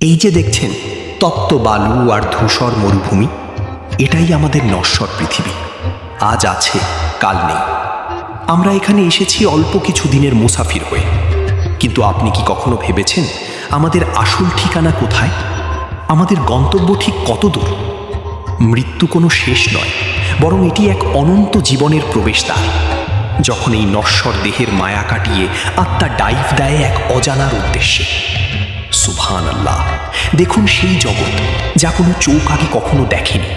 এই যে দেখছেন তপ্ত বালু আর ধূসর মরুভূমি, এটাই আমাদের নশ্বর পৃথিবী। আজ আছে, কাল নেই। আমরা এখানে এসেছি অল্প কিছু দিনের মুসাফির হয়ে, কিন্তু আপনি কি কখনো ভেবেছেন আমাদের আসল ঠিকানা কোথায়? আমাদের গন্তব্য ঠিক কত দূর? মৃত্যু কোনো শেষ নয়, বরং এটি এক অনন্ত জীবনের প্রবেশদ্বার। যখন এই নশ্বর দেহের মায়া কাটিয়ে আত্মা ডাইভ দেয় এক অজানার উদ্দেশ্যে। সুবহানাল্লাহ, দেখুন সেই জগৎ যা কোনো চোখ আগে কখনো দেখেনি,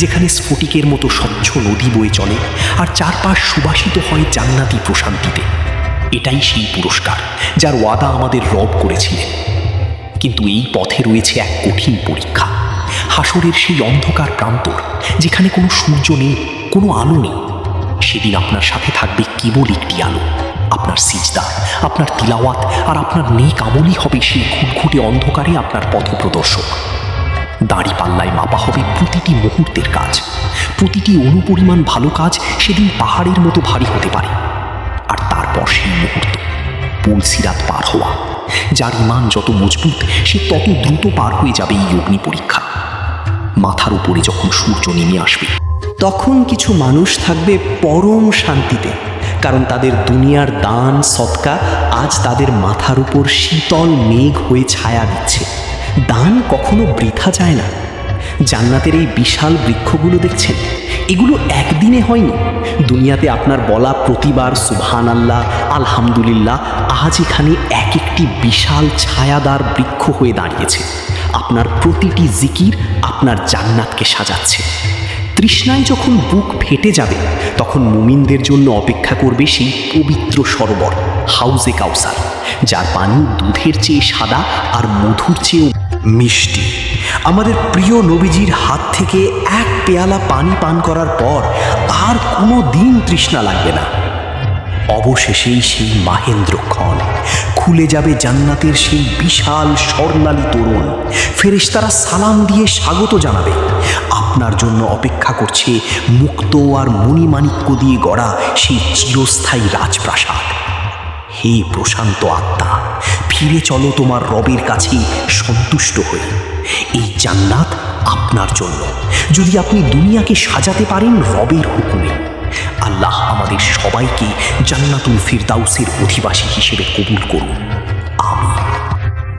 যেখানে স্ফটিকের মতো স্বচ্ছ নদী বয়ে চলে আর চারপাশ সুবাসিত হয় জান্নাতি প্রশান্তিতে। এটাই সেই পুরস্কার যার ওয়াদা আমাদের রব করেছিলেন। কিন্তু এই পথে রয়েছে এক কঠিন পরীক্ষা, হাসরের সেই অন্ধকার প্রান্তর যেখানে কোনো সূর্য নেই, কোনো আলো নেই। সেদিন আপনার সাথে থাকবে কেবল একটি আলো, আপনার সিজদা, আপনার তিলাওয়াত আর আপনার নেক আমলই হবে সেই ঘুটঘুটে অন্ধকারে আপনার পথপ্রদর্শক। দাড়ি পাল্লায় মাপা হবে প্রতিটি মুহূর্তের কাজ, প্রতিটি অনুপরিমাণ ভালো কাজ সেদিন পাহাড়ের মতো ভারী হতে পারে। আর তারপর সেই মুহূর্ত, পুলসিরাত পার হওয়া। যার ইমান যত মজবুত, সে তত দ্রুত পার হয়ে যাবে এই অগ্নি পরীক্ষা। মাথার উপরে যখন সূর্য নেমে আসবে, তখন কিছু মানুষ থাকবে পরম শান্তিতে, কারণ তাদের দুনিয়ার দান সদকা আজ তাদের মাথার উপর শীতল মেঘ হয়ে ছায়া দিচ্ছে। দান কখনো বৃথা যায় না। জান্নাতের এই বিশাল বৃক্ষগুলো দেখছেন, এগুলো একদিনে হয়নি। দুনিয়াতে আপনার বলা প্রতিবার সুবহানাল্লাহ, আলহামদুলিল্লাহ আজ এখানে এক একটি বিশাল ছায়াদার বৃক্ষ হয়ে দাঁড়িয়েছে। আপনার প্রতিটি জিকির আপনার জান্নাতকে সাজাচ্ছে। তৃষ্ণায় যখন বুক ফেটে যাবে, তখন মুমিনদের জন্য অপেক্ষা করবে সেই পবিত্র সরোবর হাউজে কাউসার, যার পানি দুধের চেয়ে সাদা আর মধুর চেয়েও মিষ্টি। আমাদের প্রিয় নবীজির হাত থেকে এক পেয়ালা পানি পান করার পর আর কোনো দিন তৃষ্ণা লাগবে না। অবশেষেই সেই মাহেন্দ্রক্ষণ খুলে যাবে জান্নাতের সেই বিশাল স্বর্ণালী তোরণ। ফেরেশতারা সালাম দিয়ে স্বাগত জানাবে। আপনার জন্য অপেক্ষা করছে মুক্ত আর মণিমাণিক্য দিয়ে গড়া সেই চিরস্থায়ী রাজপ্রাসাদ। হে প্রশান্ত আত্মা, ফিরে চলো তোমার রবের কাছে সন্তুষ্ট হয়ে। এই জান্নাত আপনার জন্য, যদি আপনি দুনিয়াকে সাজাতে পারেন রবের হুকুমে। আল্লাহ আমাদের সবাইকে জান্নাতুল ফিরদাউসের অধিবাসী হিসেবে কবুল করুন।